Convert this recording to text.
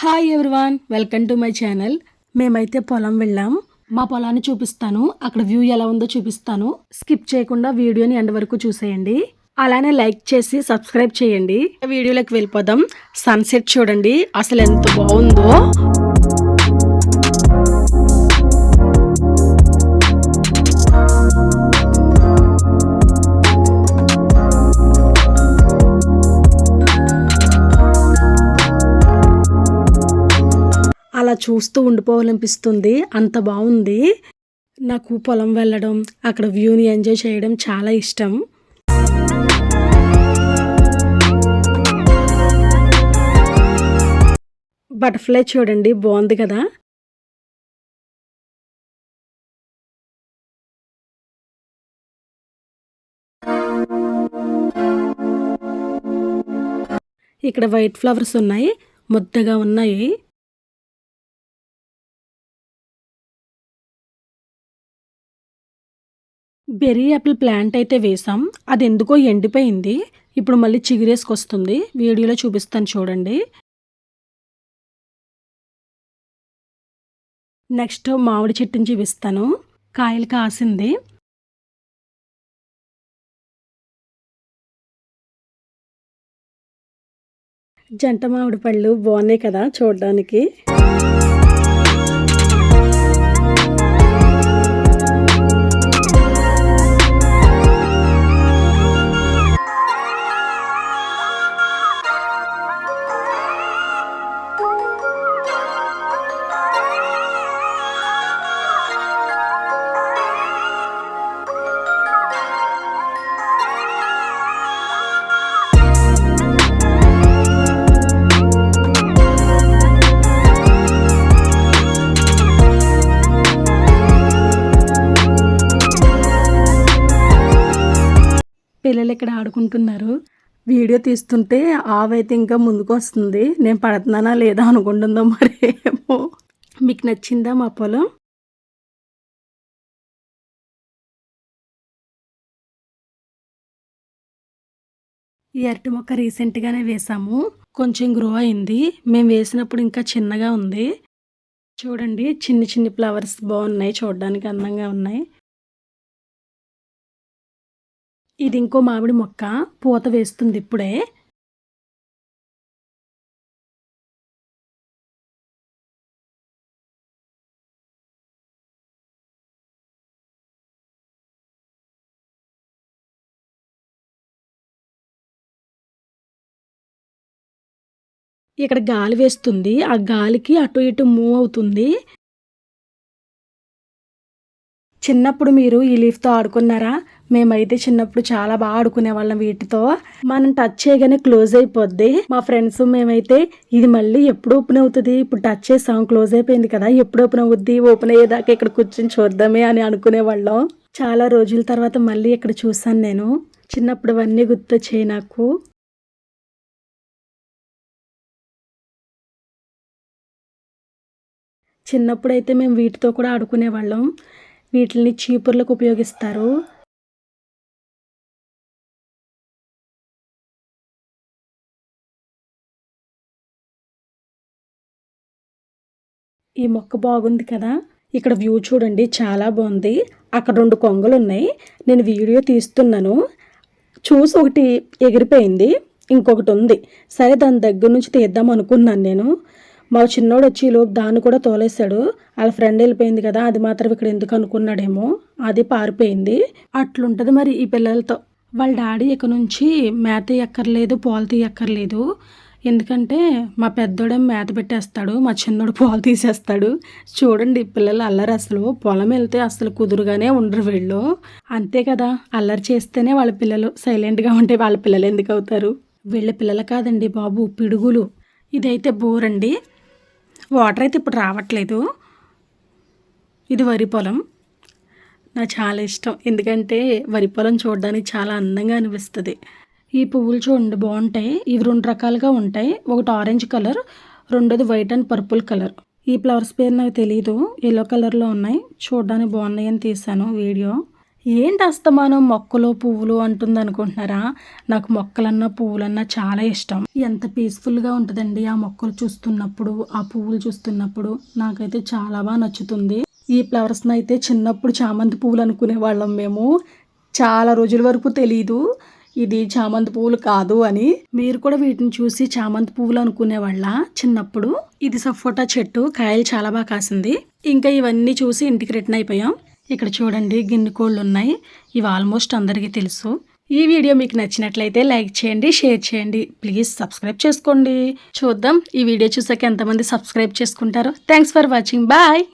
Hi everyone, welcome to my channel. మేమైతే పొలం వెళ్ళాం. మా పొలాన్ని చూపిస్తాను, అక్కడ వ్యూ ఎలా ఉందో చూపిస్తాను. స్కిప్ చేయకుండా వీడియోని ఎండ్ వరకు చూసేయండి. అలానే లైక్ చేసి సబ్స్క్రైబ్ చేయండి. వీడియోలోకి వెళ్ళిపోదాం. సన్సెట్ చూడండి అసలు ఎంత బాగుందో. అలా చూస్తూ ఉండిపోవాలనిపిస్తుంది, అంత బాగుంది. నాకు పొలం వెళ్ళడం, అక్కడ వ్యూని ఎంజాయ్ చేయడం చాలా ఇష్టం. బటర్ఫ్లై చూడండి బాగుంది కదా. ఇక్కడ వైట్ ఫ్లవర్స్ ఉన్నాయి, ముద్దగా ఉన్నాయి. బెర్రీ యాపిల్ ప్లాంట్ అయితే వేసాం, అది ఎందుకో ఎండిపోయింది. ఇప్పుడు మళ్ళీ చిగురేసుకొస్తుంది. వీడియోలో చూపిస్తాను చూడండి. నెక్స్ట్ మామిడి చెట్టుని చూపిస్తాను, కాయలు కాసింది. జంట మామిడి పళ్ళు బాగున్నాయి కదా చూడడానికి. పిల్లలు ఇక్కడ ఆడుకుంటున్నారు. వీడియో తీస్తుంటే ఆవైతే ఇంకా ముందుకు వస్తుంది. నేను పడుతున్నానా లేదా అనుకుంటుందో మరి ఏమో. మీకు నచ్చిందా మా పొలం? ఈ అరటి మొక్క రీసెంట్గానే వేసాము, కొంచెం గ్రో అయింది. మేము వేసినప్పుడు ఇంకా చిన్నగా ఉంది. చూడండి చిన్ని చిన్ని ఫ్లవర్స్ బాగున్నాయి, చూడడానికి అందంగా ఉన్నాయి. ఇది ఇంకో మామిడి మొక్క, పూత వేస్తుంది ఇప్పుడే. ఇక్కడ గాలి వేస్తుంది, ఆ గాలికి అటు ఇటు మూవ్ అవుతుంది. చిన్నప్పుడు మీరు ఈ లీఫ్తో ఆడుకున్నారా? మేమైతే చిన్నప్పుడు చాలా బాగా ఆడుకునే వాళ్ళం వీటితో. మనం టచ్ చేయగానే క్లోజ్ అయిపోద్ది. మా ఫ్రెండ్స్ మేమైతే ఇది మళ్ళీ ఎప్పుడు ఓపెన్ అవుతుంది, ఇప్పుడు టచ్ చేసాం క్లోజ్ అయిపోయింది కదా, ఎప్పుడు ఓపెన్ అవుద్ది, ఓపెన్ అయ్యేదాకా ఇక్కడ కూర్చొని చూద్దామే అని అనుకునే వాళ్ళం. చాలా రోజుల తర్వాత మళ్ళీ ఇక్కడ చూసాను నేను. చిన్నప్పుడు అవన్నీ గుర్తొచ్చాయి నాకు. చిన్నప్పుడైతే మేము వీటితో కూడా ఆడుకునే వాళ్ళం. వీటిని చీపుర్లకు ఉపయోగిస్తారు. ఈ మొక్క బాగుంది కదా. ఇక్కడ వ్యూ చూడండి చాలా బాగుంది. అక్కడ 2 కొంగలు ఉన్నాయి. నేను వీడియో తీస్తున్నాను, చూసి ఒకటి ఎగిరిపోయింది, ఇంకొకటి ఉంది. సరే దాని దగ్గర నుంచి తీద్దాం అనుకున్నాను నేను. మా చిన్నోడు వచ్చి లోపు దాన్ని కూడా తోలేశాడు. వాళ్ళ ఫ్రెండ్ వెళ్ళిపోయింది కదా, అది మాత్రం ఇక్కడ ఎందుకు అనుకున్నాడేమో, అది పారిపోయింది. అట్లుంటుంది మరి ఈ పిల్లలతో. వాళ్ళ డాడీ ఇక నుంచి మేత ఎక్కర్లేదు, పాలు తీయక్కర్లేదు. ఎందుకంటే మా పెద్దోడే మేత పెట్టేస్తాడు, మా చిన్నోడు పాలు తీసేస్తాడు. చూడండి పిల్లలు అల్లరి, అసలు పొలం వెళ్తే అసలు కుదురుగానే ఉండరు వీళ్ళు. అంతే కదా, అల్లరి చేస్తేనే వాళ్ళ పిల్లలు, సైలెంట్గా ఉంటే వాళ్ళ పిల్లలు ఎందుకు అవుతారు? వీళ్ళ పిల్లలు కాదండి బాబు, పిడుగులు. ఇదైతే బోర్ అండి, వాటర్ అయితే ఇప్పుడు రావట్లేదు. ఇది వరి పొలం. నాకు చాలా ఇష్టం, ఎందుకంటే వరి పొలం చూడడానికి చాలా అందంగా అనిపిస్తుంది. ఈ పువ్వులు చూడండి బాగుంటాయి. ఇవి 2 రకాలుగా ఉంటాయి, ఒకటి ఆరెంజ్ కలర్, రెండోది వైట్ అండ్ పర్పుల్ కలర్. ఈ ఫ్లవర్స్ పేరు నాకు తెలీదు, ఎల్లో కలర్లో ఉన్నాయి. చూడడానికి బాగున్నాయి అని తీసాను వీడియో. ఏంటి అస్తమానం మొక్కలు పువ్వులు అంటుంది అనుకుంటున్నారా? నాకు మొక్కలన్నా పువ్వులన్నా చాలా ఇష్టం. ఎంత పీస్ఫుల్గా ఉంటుందండి ఆ మొక్కలు చూస్తున్నప్పుడు, ఆ పువ్వులు చూస్తున్నప్పుడు. నాకైతే చాలా బాగా నచ్చుతుంది. ఈ ఫ్లవర్స్ని అయితే చిన్నప్పుడు చామంతి పువ్వులు అనుకునే వాళ్ళం మేము. చాలా రోజుల వరకు తెలీదు ఇది చామంతి పువ్వులు కాదు అని. మీరు కూడా వీటిని చూసి చామంతి పువ్వులు అనుకునేవాళ్ళ చిన్నప్పుడు? ఇది సపోటా చెట్టు, కాయలు చాలా బాగా కాసింది. ఇంకా ఇవన్నీ చూసి ఇంటికి రిటర్న్ అయిపోయాం. ఇక్కడ చూడండి గిన్నె కోళ్ళు ఉన్నాయి. ఇవి ఆల్మోస్ట్ అందరికీ తెలుసు. ఈ వీడియో మీకు నచ్చినట్లయితే లైక్ చేయండి, షేర్ చేయండి, ప్లీజ్ సబ్స్క్రైబ్ చేసుకోండి. చూద్దాం ఈ వీడియో చూసాక ఎంతమంది సబ్స్క్రైబ్ చేసుకుంటారో. Thanks for watching. బాయ్.